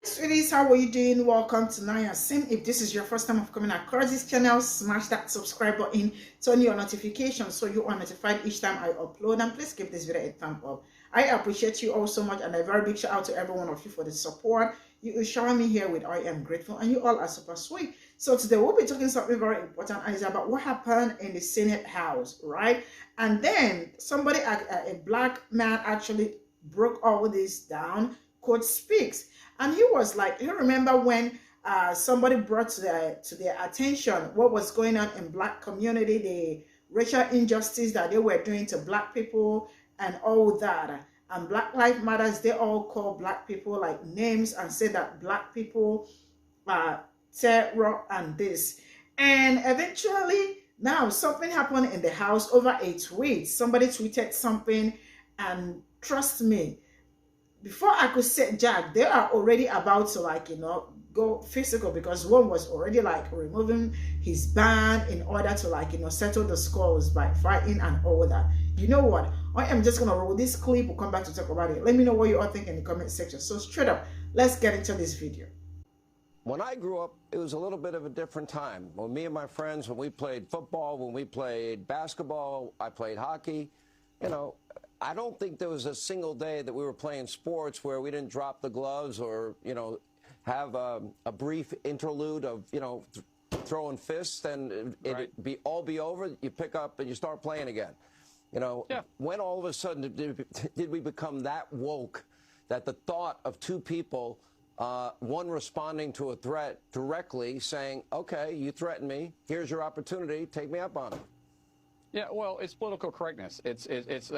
Sweeties, how are you doing? Welcome to Nanya Sim. If this is your first time of coming across this channel, smash that subscribe button, turn your notifications so you are notified each time I upload, and please give this video a thumb up. I appreciate you all so much, and a very big shout out to every one of you for the support you are showing me here with. I am grateful, and you all are super sweet. So today we'll be talking something very important, and it's about what happened in the Senate House, right? And then somebody, a black man, actually broke all this down. Court speaks. And he was like, you remember when somebody brought to their attention what was going on in black community, the racial injustice that they were doing to black people and all that. And Black Lives Matters, they all call black people like names and say that black people are terror and this. And eventually, now something happened in the house over a tweet. Somebody tweeted something, and trust me, before I could say Jack, they are already about to go physical, because one was already removing his ban in order to settle the scores by fighting and all that. You know what? I am just gonna roll this clip. We'll come back to talk about it. Let me know what you all think in the comment section. So straight up, let's get into this video. When I grew up, it was a little bit of a different time. When me and my friends, when we played football, when we played basketball, I played hockey, I don't think there was a single day that we were playing sports where we didn't drop the gloves or, have a brief interlude of, throwing fists, and it'd be over. You pick up and you start playing again. When all of a sudden did we become that woke that the thought of two people, one responding to a threat directly saying, okay, you threatened me, here's your opportunity, take me up on it. Yeah, well, it's political correctness. It's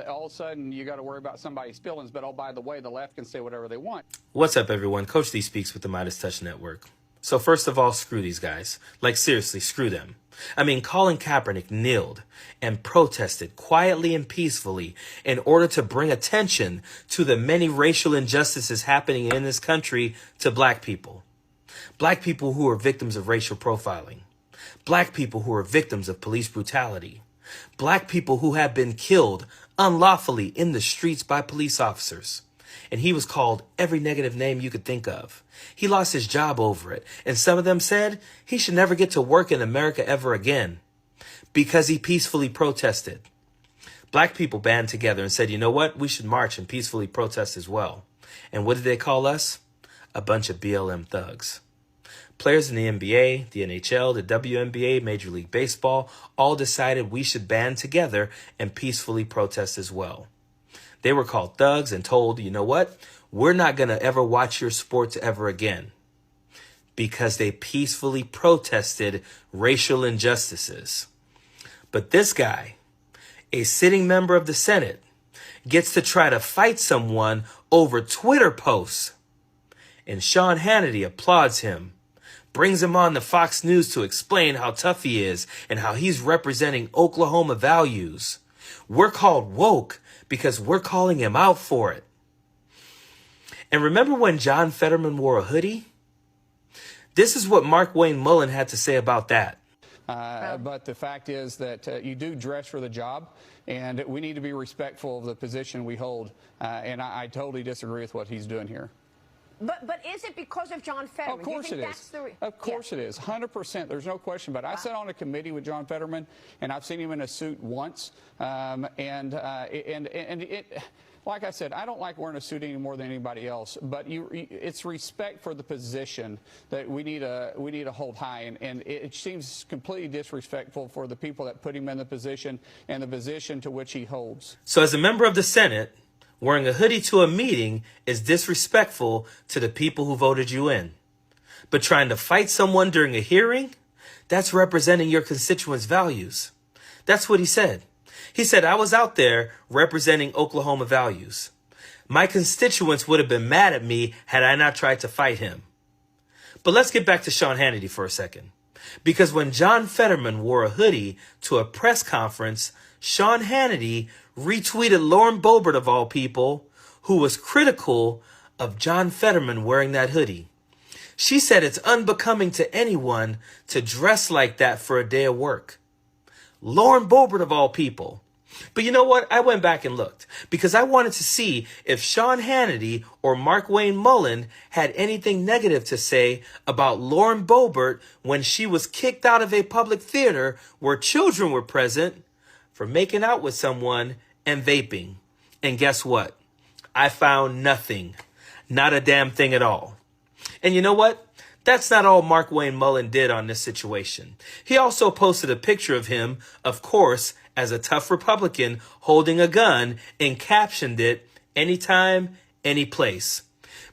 all of a sudden you got to worry about somebody's feelings, but oh, by the way, the left can say whatever they want. What's up, everyone? Coach D speaks with the Midas Touch Network. So first of all, screw these guys. Like, seriously, screw them. I mean, Colin Kaepernick kneeled and protested quietly and peacefully in order to bring attention to the many racial injustices happening in this country to black people. Black people who are victims of racial profiling. Black people who are victims of police brutality. Black people who have been killed unlawfully in the streets by police officers. And he was called every negative name you could think of. He lost his job over it. And some of them said he should never get to work in America ever again because he peacefully protested. Black people band together and said, you know what? We should march and peacefully protest as well. And what did they call us? A bunch of BLM thugs. Players in the NBA, the NHL, the WNBA, Major League Baseball all decided we should band together and peacefully protest as well. They were called thugs and told, you know what? We're not going to ever watch your sports ever again because they peacefully protested racial injustices. But this guy, a sitting member of the Senate, gets to try to fight someone over Twitter posts. And Sean Hannity applauds him. Brings him on to Fox News to explain how tough he is and how he's representing Oklahoma values. We're called woke because we're calling him out for it. And remember when John Fetterman wore a hoodie? This is what Mark Wayne Mullen had to say about that. But the fact is that you do dress for the job, and we need to be respectful of the position we hold. And I totally disagree with what he's doing here. But is it because of John Fetterman? Of course it is. Of course it is. 100%. There's no question. But I sat on a committee with John Fetterman, and I've seen him in a suit once. Like I said, I don't like wearing a suit any more than anybody else. But it's respect for the position that we need to hold high, and it seems completely disrespectful for the people that put him in the position and the position to which he holds. So as a member of the Senate, wearing a hoodie to a meeting is disrespectful to the people who voted you in. But trying to fight someone during a hearing, that's representing your constituents' values. That's what he said. He said, I was out there representing Oklahoma values. My constituents would have been mad at me had I not tried to fight him. But let's get back to Sean Hannity for a second. Because when John Fetterman wore a hoodie to a press conference, Sean Hannity retweeted Lauren Boebert, of all people, who was critical of John Fetterman wearing that hoodie. She said it's unbecoming to anyone to dress like that for a day of work. Lauren Boebert, of all people. But you know what? I went back and looked because I wanted to see if Sean Hannity or Mark Wayne Mullen had anything negative to say about Lauren Boebert when she was kicked out of a public theater where children were present for making out with someone and vaping. And guess what? I found nothing. Not a damn thing at all. And you know what? That's not all Mark Wayne Mullen did on this situation. He also posted a picture of him, of course, as a tough Republican holding a gun and captioned it, anytime, any place.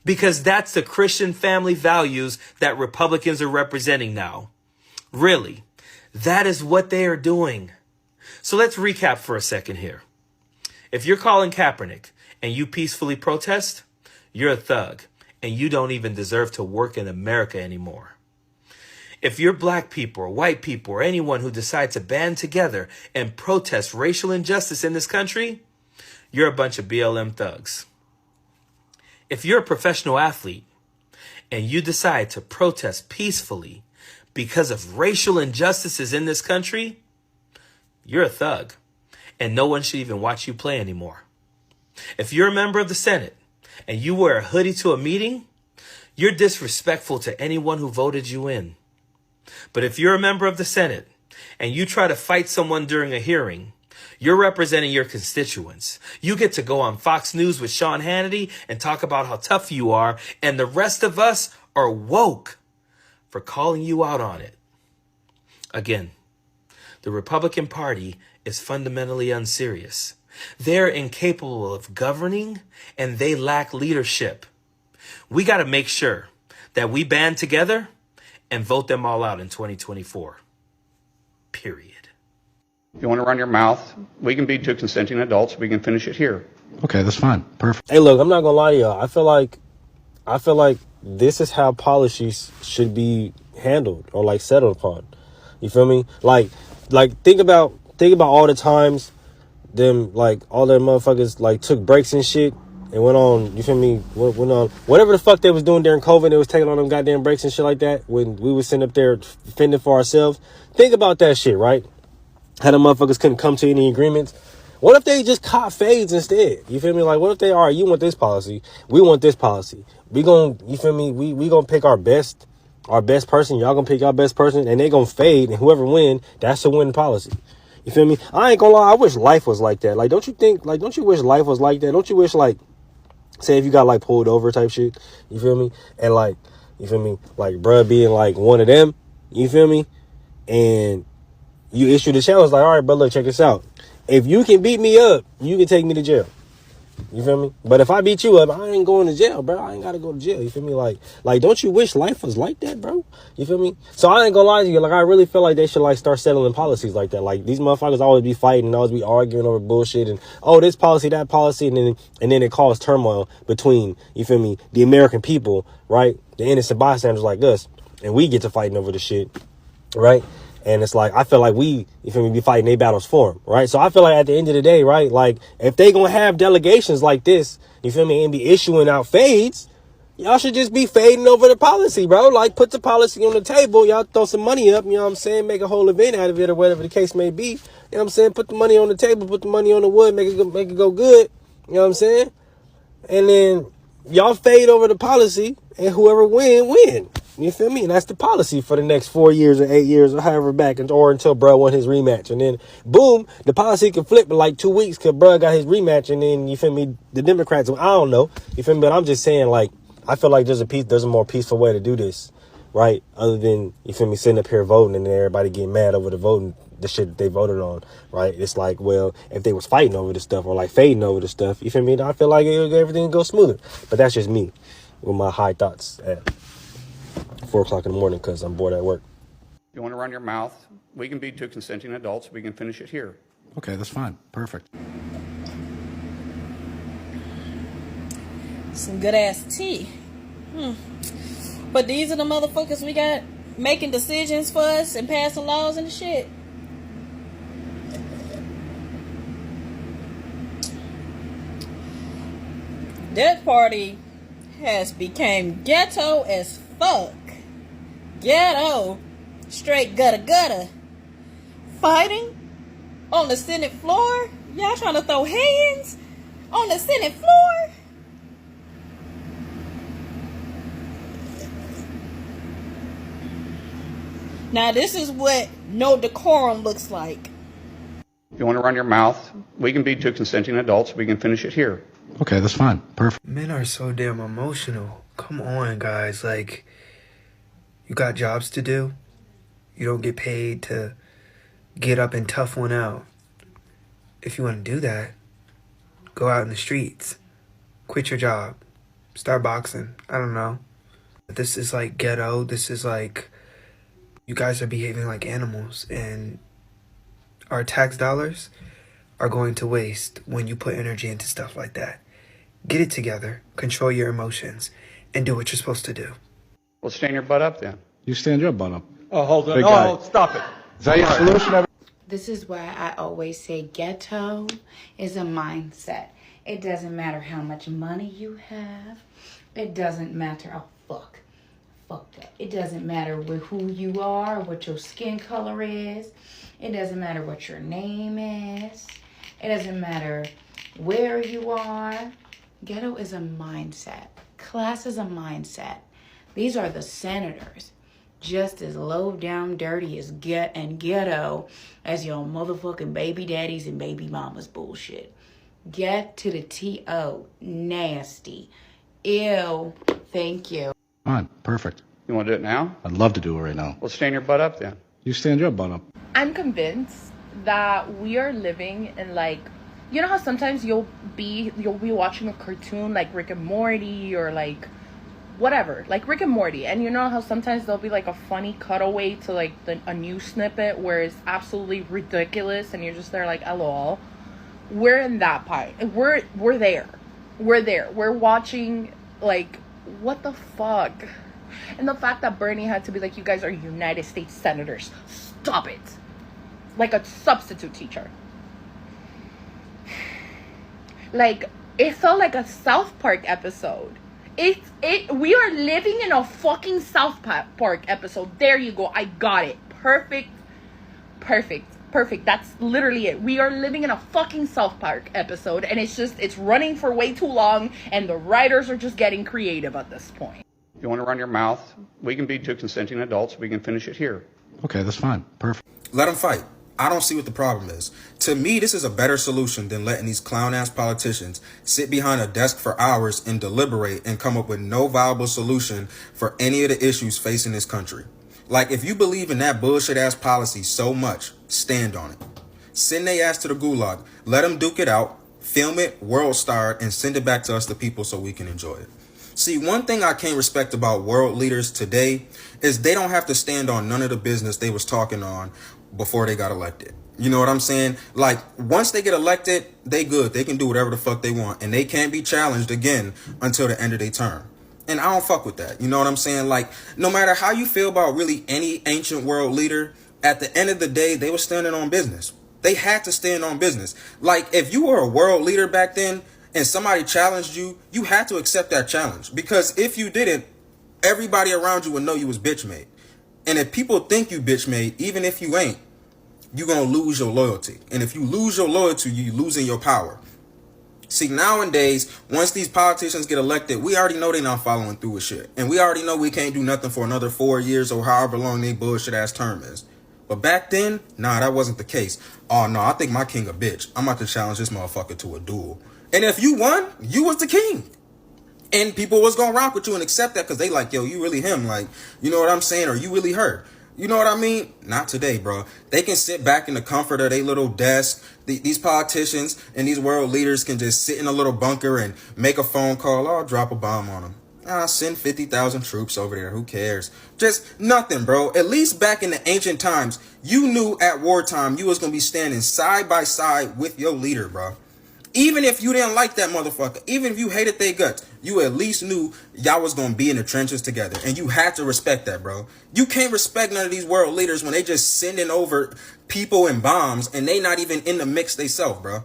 Because that's the Christian family values that Republicans are representing now. Really, that is what they are doing. So let's recap for a second here. If you're Colin Kaepernick and you peacefully protest, you're a thug and you don't even deserve to work in America anymore. If you're black people or white people or anyone who decides to band together and protest racial injustice in this country, you're a bunch of BLM thugs. If you're a professional athlete and you decide to protest peacefully because of racial injustices in this country, you're a thug and no one should even watch you play anymore. If you're a member of the Senate and you wear a hoodie to a meeting, you're disrespectful to anyone who voted you in. But if you're a member of the Senate and you try to fight someone during a hearing, you're representing your constituents. You get to go on Fox News with Sean Hannity and talk about how tough you are, and the rest of us are woke for calling you out on it. Again, the Republican Party is fundamentally unserious. They're incapable of governing and they lack leadership. We got to make sure that we band together and vote them all out in 2024. Period. If you want to run your mouth, we can be two consenting adults. We can finish it here. Okay, that's fine. Perfect. Hey, look, I'm not gonna lie to y'all. I feel like this is how policies should be handled or like settled upon. You feel me? Like think about all the times them like all them motherfuckers like took breaks and shit and went on. You feel me? Went on whatever the fuck they was doing during COVID. They was taking on them goddamn breaks and shit like that when we was sitting up there fending for ourselves. Think about that shit, right? How the motherfuckers couldn't come to any agreements. What if they just caught fades instead? You feel me? Like, what if they are, you want this policy, we want this policy. We gon', you feel me? We gonna pick our best person. Y'all gonna pick your best person, and they gonna fade, and whoever win, that's the winning policy. You feel me? I ain't gonna lie. I wish life was like that. Like, don't you wish life was like that? Don't you wish, like, say if you got like pulled over type shit, you feel me? And like, you feel me? Like, bruh being like one of them, you feel me? And you issue the challenge like, all right, bro, look, check this out. If you can beat me up, you can take me to jail. You feel me? But if I beat you up, I ain't going to jail, bro. I ain't got to go to jail. You feel me? Like, don't you wish life was like that, bro? You feel me? So I ain't gonna lie to you. Like, I really feel like they should like start settling policies like that. Like, these motherfuckers always be fighting and always be arguing over bullshit and, oh, this policy, that policy. And then it causes turmoil between, you feel me, the American people, right? The innocent bystanders like us. And we get to fighting over the shit, right? And it's like, I feel like we, you feel me, be fighting their battles for them, right? So I feel like at the end of the day, right, like, if they gonna have delegations like this, you feel me, and be issuing out fades, y'all should just be fading over the policy, bro. Like, put the policy on the table, y'all throw some money up, you know what I'm saying, make a whole event out of it or whatever the case may be, you know what I'm saying, put the money on the table, put the money on the wood, make it go good, you know what I'm saying, and then y'all fade over the policy, and whoever win. You feel me? And that's the policy for the next 4 years or 8 years or however back, or until bro won his rematch. And then, boom, the policy can flip in like 2 weeks because bro got his rematch. And then, you feel me, the Democrats, I don't know. You feel me? But I'm just saying, like, I feel like there's a more peaceful way to do this, right? Other than, you feel me, sitting up here voting and then everybody getting mad over the voting, the shit that they voted on, right? It's like, well, if they was fighting over the stuff or like fading over the stuff, you feel me? I feel like everything would go smoother. But that's just me with my high thoughts at 4 o'clock in the morning because I'm bored at work. If you want to run your mouth, we can be two consenting adults. We can finish it here. Okay, that's fine. Perfect. Some good ass tea. But these are the motherfuckers we got making decisions for us and passing laws and shit. That party has became ghetto as fuck. Ghetto. Straight gutter. Fighting on the Senate floor? Y'all trying to throw hands on the Senate floor? Now this is what no decorum looks like. If you want to run your mouth, we can be two consenting adults. We can finish it here. Okay, that's fine. Perfect. Men are so damn emotional. Come on, guys. Like, you got jobs to do. You don't get paid to get up and tough one out. If you want to do that, go out in the streets. Quit your job. Start boxing. I don't know. This is like ghetto. This is like, you guys are behaving like animals, and our tax dollars are going to waste when you put energy into stuff like that. Get it together, control your emotions, and do what you're supposed to do. Well, stand your butt up then. You stand your butt up. Oh, hold on. Big guy. Oh, stop it. Is that your solution? This is why I always say ghetto is a mindset. It doesn't matter how much money you have. It doesn't matter. Oh, fuck that. It doesn't matter who you are, what your skin color is. It doesn't matter what your name is. It doesn't matter where you are. Ghetto is a mindset. Class is a mindset. These are the senators. Just as low down dirty as ghetto as your motherfucking baby daddies and baby mamas bullshit. Get to the T.O. Nasty. Ew. Thank you. Fine. Perfect. You want to do it now? I'd love to do it right now. Well, stand your butt up then. You stand your butt up. I'm convinced that we are living in, like, you know how sometimes you'll be watching a cartoon like Rick and Morty or like whatever, like Rick and Morty, and you know how sometimes there'll be like a funny cutaway to like a news snippet where it's absolutely ridiculous and you're just there like lol. We're in that part. We're there. We're watching, like, what the fuck? And the fact that Bernie had to be like, you guys are United States senators. Stop it. Like a substitute teacher. Like, it felt like a South Park episode. We are living in a fucking South Park episode. There you go. I got it. Perfect. That's literally it. We are living in a fucking South Park episode, and it's running for way too long, and the writers are just getting creative at this point. If you want to run your mouth, we can be two consenting adults. We can finish it here. Okay, that's fine. Perfect. Let them fight. I don't see what the problem is. To me, this is a better solution than letting these clown-ass politicians sit behind a desk for hours and deliberate and come up with no viable solution for any of the issues facing this country. Like, if you believe in that bullshit-ass policy so much, stand on it. Send their ass to the gulag. Let them duke it out, film it, world star it, and send it back to us, the people, so we can enjoy it. See, one thing I can't respect about world leaders today is they don't have to stand on none of the business they was talking on before they got elected. You know what I'm saying? Like, once they get elected, they good. They can do whatever the fuck they want. And they can't be challenged again until the end of their term. And I don't fuck with that. You know what I'm saying? Like, no matter how you feel about really any ancient world leader, at the end of the day, they were standing on business. They had to stand on business. Like, if you were a world leader back then and somebody challenged you, you had to accept that challenge. Because if you didn't, everybody around you would know you was bitch made. And if people think you bitch made, even if you ain't, you're going to lose your loyalty. And if you lose your loyalty, you're losing your power. See, nowadays, once these politicians get elected, we already know they're not following through with shit. And we already know we can't do nothing for another 4 years or however long their bullshit ass term is. But back then, nah, that wasn't the case. Oh, no, I think my king a bitch. I'm about to challenge this motherfucker to a duel. And if you won, you was the king. And people was going to rock with you and accept that because they like, yo, you really him. Like, you know what I'm saying? Or you really her. You know what I mean? Not today, bro. They can sit back in the comfort of their little desk. These politicians and these world leaders can just sit in a little bunker and make a phone call. Oh, drop a bomb on them. Send 50,000 troops over there. Who cares? Just nothing, bro. At least back in the ancient times, you knew at wartime you was going to be standing side by side with your leader, bro. Even if you didn't like that motherfucker, even if you hated their guts, you at least knew y'all was going to be in the trenches together. And you had to respect that, bro. You can't respect none of these world leaders when they just sending over people and bombs and they not even in the mix themselves, bro.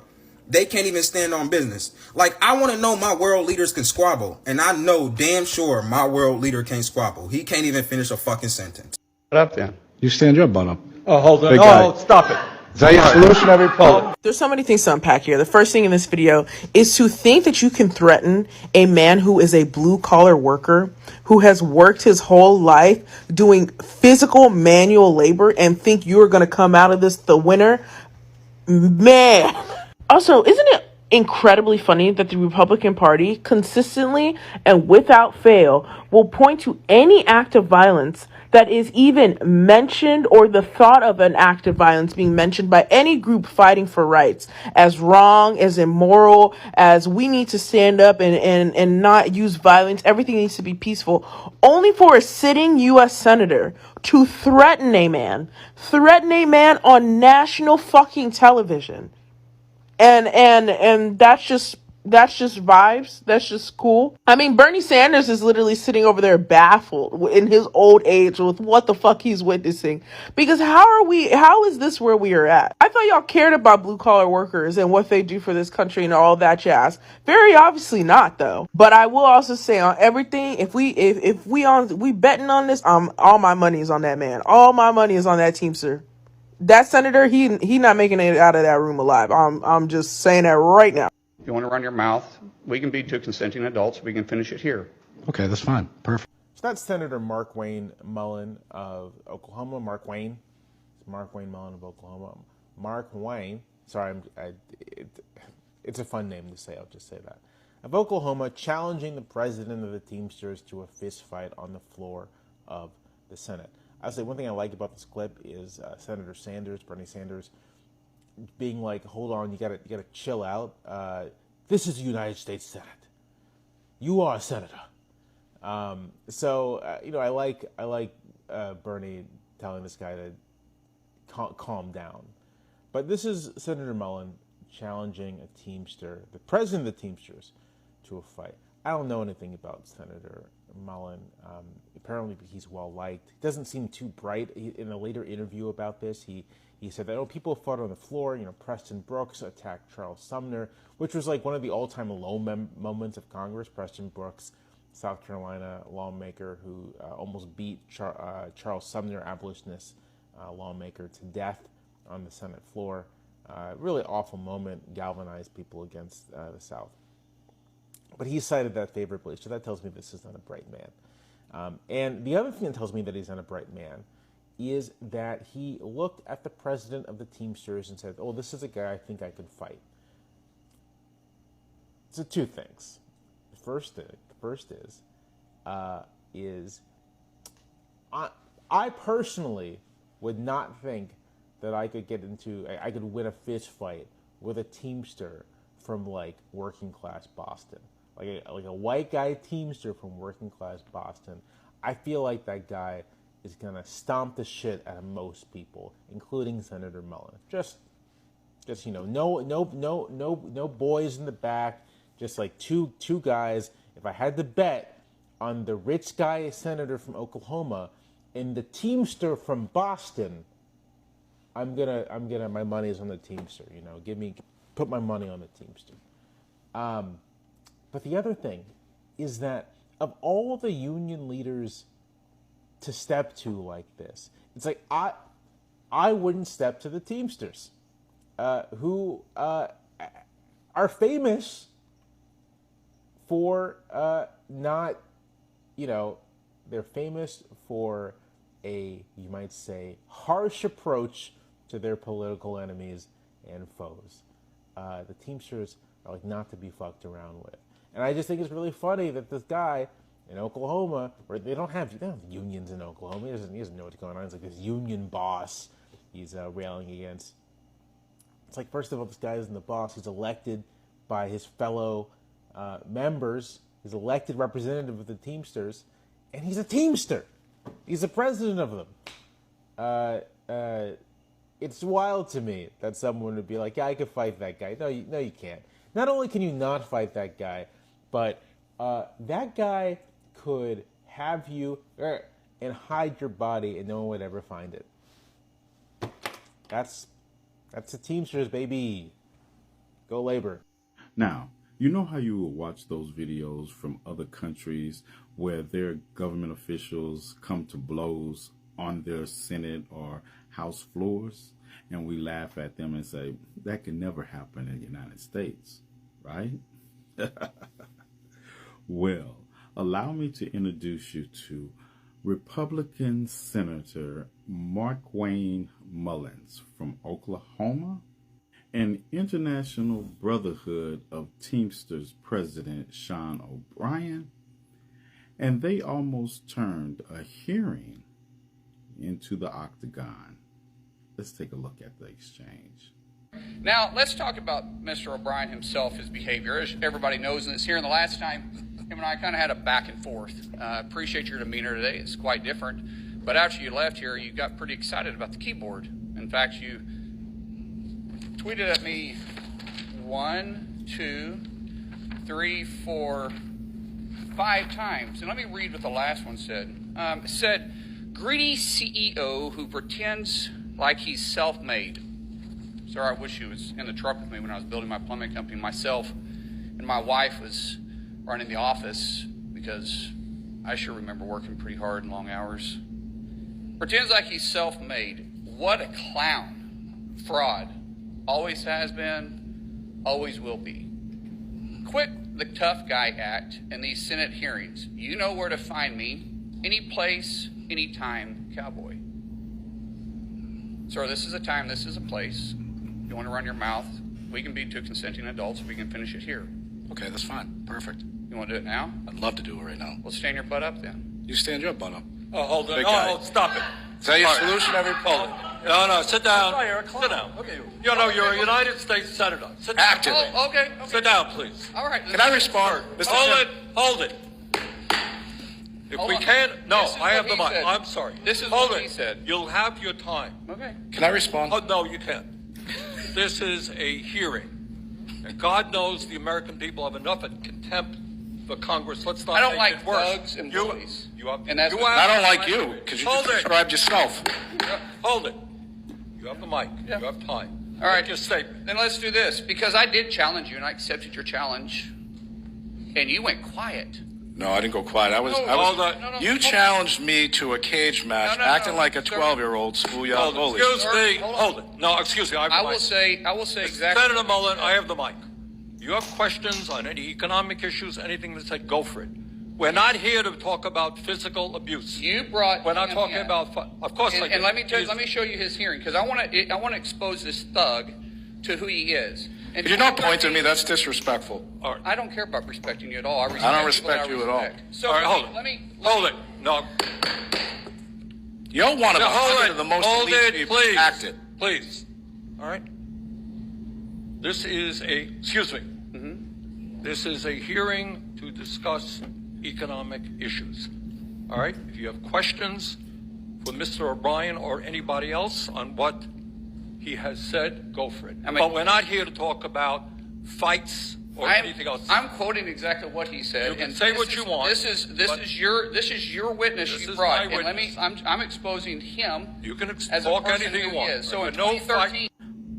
They can't even stand on business. Like, I want to know my world leaders can squabble. And I know damn sure my world leader can't squabble. He can't even finish a fucking sentence. Shut up then. You stand your butt up. Oh, hold on. Big guy. Oh, stop it. Is Is that your solution, every poll? There's so many things to unpack here. The first thing in this video is to think that you can threaten a man who is a blue collar worker, who has worked his whole life doing physical manual labor, and think you're going to come out of this the winner. Man. Also, isn't it incredibly funny that the Republican Party consistently and without fail will point to any act of violence that is even mentioned, or the thought of an act of violence being mentioned by any group fighting for rights, as wrong, as immoral, as we need to stand up and not use violence, everything needs to be peaceful, only for a sitting U.S. senator to threaten a man on national fucking television. And that's just vibes. That's just cool. I mean, Bernie Sanders is literally sitting over there baffled in his old age with what the fuck he's witnessing. Because how is this where we are at? I thought y'all cared about blue collar workers and what they do for this country and all that jazz. Very obviously not, though. But I will also say, on everything, if we betting on this, all my money is on that man. All my money is on that Teamster. That senator, he not making it out of that room alive. I'm just saying that right now. If you want to run your mouth, we can be two consenting adults. We can finish it here. Okay, that's fine. Perfect. So that's Senator Mark Wayne Mullen of Oklahoma. Mark Wayne Mullen of Oklahoma. Mark Wayne. Sorry, it's a fun name to say. I'll just say that. Of Oklahoma, challenging the president of the Teamsters to a fist fight on the floor of the Senate. I'll say one thing I like about this clip is Senator Sanders, Bernie Sanders, being like, "Hold on, you gotta chill out. This is the United States Senate. You are a senator." I like Bernie telling this guy to calm down. But this is Senator Mullen challenging a Teamster, the president of the Teamsters, to a fight. I don't know anything about Senator Mullen. Apparently he's well liked. He doesn't seem too bright. In a later interview about this, he said that people fought on the floor. Preston Brooks attacked Charles Sumner, which was like one of the all-time low moments of Congress. Preston Brooks, South Carolina lawmaker who almost beat Charles Sumner, abolitionist lawmaker, to death on the Senate floor. Really awful moment, galvanized people against the South. But he cited that favorably, so that tells me this is not a bright man. And the other thing that tells me that he's not a bright man is that he looked at the president of the Teamsters and said, "Oh, this is a guy I think I could fight." So two things. The first is I personally would not think that I could win a fist fight with a Teamster from like working class Boston. Like a white guy Teamster from working class Boston. I feel like that guy is gonna stomp the shit out of most people, including Senator Mullen. Just no boys in the back. Just like two guys. If I had to bet on the rich guy senator from Oklahoma and the Teamster from Boston, I'm gonna my money is on the Teamster. Put my money on the Teamster. But the other thing is that of all the union leaders to step to like this, it's like I wouldn't step to the Teamsters, who are famous for they're famous for you might say, harsh approach to their political enemies and foes. The Teamsters are like not to be fucked around with. And I just think it's really funny that this guy in Oklahoma, where they don't have unions in Oklahoma, he doesn't know what's going on. It's like this union boss he's railing against. It's like, first of all, this guy isn't the boss. He's elected by his fellow members. He's elected representative of the Teamsters, and he's a Teamster. He's the president of them. It's wild to me that someone would be like, "Yeah, I could fight that guy." No, you can't. Not only can you not fight that guy, but that guy could have you and hide your body, and no one would ever find it. That's the Teamsters, baby. Go labor. Now, you know how you will watch those videos from other countries where their government officials come to blows on their Senate or House floors, and we laugh at them and say, that can never happen in the United States, right? Well, allow me to introduce you to Republican Senator Markwayne Mullins from Oklahoma and International Brotherhood of Teamsters President Sean O'Brien, and they almost turned a hearing into the octagon. Let's take a look at the exchange. Now, let's talk about Mr. O'Brien himself, his behavior. As everybody knows in this hearing, the last time him and I kind of had a back and forth. Appreciate your demeanor today. It's quite different. But after you left here, you got pretty excited about the keyboard. In fact, you tweeted at me 1, 2, 3, 4, 5 times. And let me read what the last one said. It said, greedy CEO who pretends like he's self-made. Sir, I wish he was in the truck with me when I was building my plumbing company. Myself and my wife was running the office because I sure remember working pretty hard and long hours. Pretends like he's self-made. What a clown. Fraud. Always has been, always will be. Quit the tough guy act in these Senate hearings. You know where to find me. Any place, anytime, cowboy. Sir, this is a time, this is a place. You want to run your mouth, we can be two consenting adults, we can finish it here. Okay, that's fine. Perfect. You want to do it now? I'd love to do it right now. Well, stand your butt up then. You stand your butt up. Oh, hold on. Big guy. Oh, stop it. Is that your All right. solution, Hold it. No, sit down. Sit down. Okay. You know, you're a United States Senator. Sit down. Actively. Oh, okay. Sit down, please. All right. Can I respond? Mr. Hold it. If Hold we on. can't, no, This is I have what the he mic. said. I'm sorry. This is hold what it. he said. You'll have your time. Okay. Can I respond? Oh, no, you can't. This is a hearing. And God knows the American people have enough contempt for Congress. Let's not I don't make like it worse. thugs and bullies. You have, And that's you what- have I don't the like mic. you, because you Hold just it. described yourself. Hold it. You have the mic. Yeah. You have time. All right. Make your statement. Then let's do this, because I did challenge you and I accepted your challenge, and you went quiet. No, I didn't go quiet. No, hold on. No, You challenged me to a cage match, No, acting like a sir. 12-year-old schoolyard Hold bully. it. Excuse me. Hold on. Hold it. No, excuse me. I have the I mic. will say exactly. Senator Mullen, I have the mic. You have questions on any economic issues, anything that said, go for it. We're not here to talk about physical abuse. You brought. We're not him talking in. about. Of course, I And, did. and let me show you his hearing, because I want to expose this thug to who he is. And If you're not pointing at me, that's disrespectful. All right. I don't care about respecting you at all. I don't respect respect you at all. So All right, hold it. let me Hold it. No. You're one of No, 100 of the most Hold elite it, people please. acted. Please. All right. This is a. Excuse me. This is a hearing to discuss economic issues. All right. If you have questions for Mr. O'Brien or anybody else on what he has said, go for it. But we're not here to talk about fights or anything else. I'm quoting exactly what he said. You can and say this what is- you want, This but- is your witness This you is brought. my And let me. witness. I'm exposing him. You can as a talk person anything who you want. he is. So in But no 2013.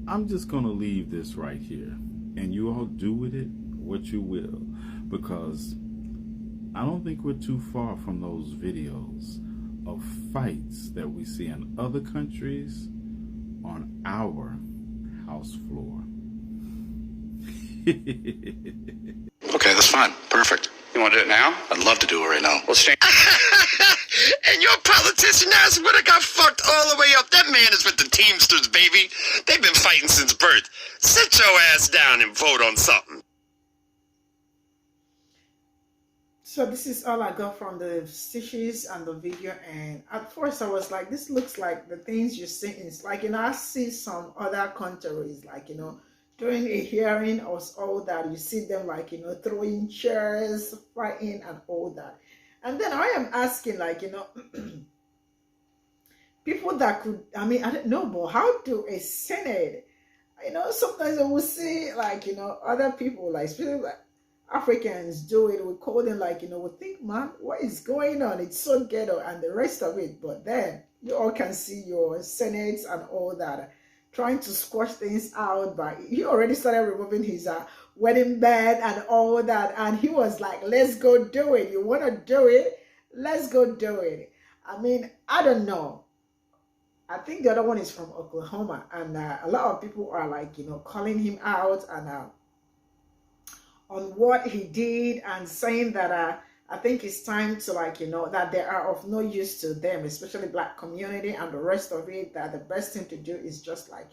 I'm just going to leave this right here, and you all do with it what you will, because I don't think we're too far from those videos of fights that we see in other countries on our house floor. Okay, that's fine. Perfect. You want to do it now? I'd love to do it right now. Well, stand. And your politician ass would have got fucked all the way up. That man is with the Teamsters, baby. They've been fighting since birth. Sit your ass down and vote on something. So this is all I got from the stitches and the video, and at first I was like, this looks like the things you're seeing. It's like, I see some other countries, like, during a hearing or all that, you see them like, throwing chairs, fighting and all that. And then I am asking, like, people that could, I don't know, but how do a Senate, sometimes I will see, like, other people, like, especially like Africans do it, we call them, like, we think, man, what is going on? It's so ghetto and the rest of it. But then you all can see your senates and all that trying to squash things out. But he already started removing his wedding band and all that, and he was like, let's go do it. You want to do it? Let's go do it. I don't know. I think the other one is from Oklahoma, and a lot of people are like, calling him out and on what he did and saying that I think it's time to like, that they are of no use to them, especially black community and the rest of it, that the best thing to do is just like,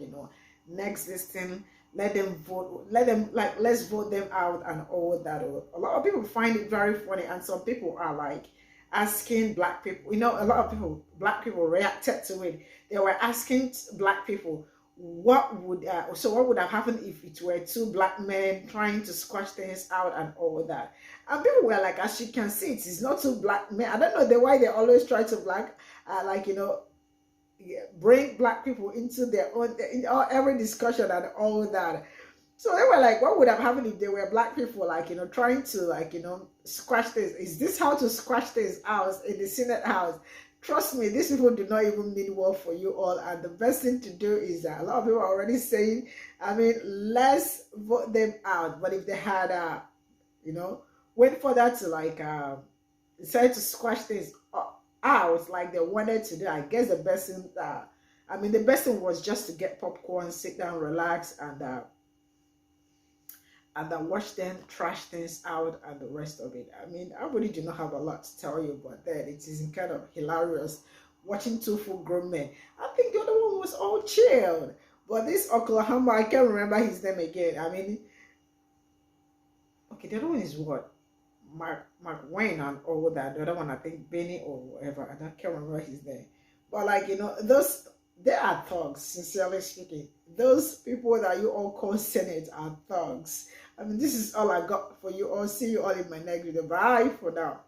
next this thing, let them vote, let's vote them out and all that. A lot of people find it very funny, and some people are like asking black people, a lot of people, black people reacted to it. They were asking black people, what would have happened if it were two black men trying to squash things out and all that. And people were like, as you can see, it is not two black men. I don't know why they always try to bring black people into their own every discussion and all that. So they were like, what would have happened if they were black people, trying to squash things? Is this how to squash things out in the Senate House? Trust me, these people do not even mean well for you all. And the best thing to do is that a lot of people are already saying, let's vote them out. But if they had, wait for that to decide to squash things out like they wanted to do, I guess the best thing, the best thing was just to get popcorn, sit down, relax, and then watch them trash things out and the rest of it. I really do not have a lot to tell you, but then it is kind of hilarious watching two full grown men. I think the other one was all chilled, but this Oklahoma, I can't remember his name again. Okay, the other one is what? Mark Wayne and all that. The other one, I think Benny or whatever, and I can't remember his name. But those, they are thugs, sincerely speaking. Those people that you all call Senate are thugs. This is all I got for you all. See you all in my next video. Bye for now.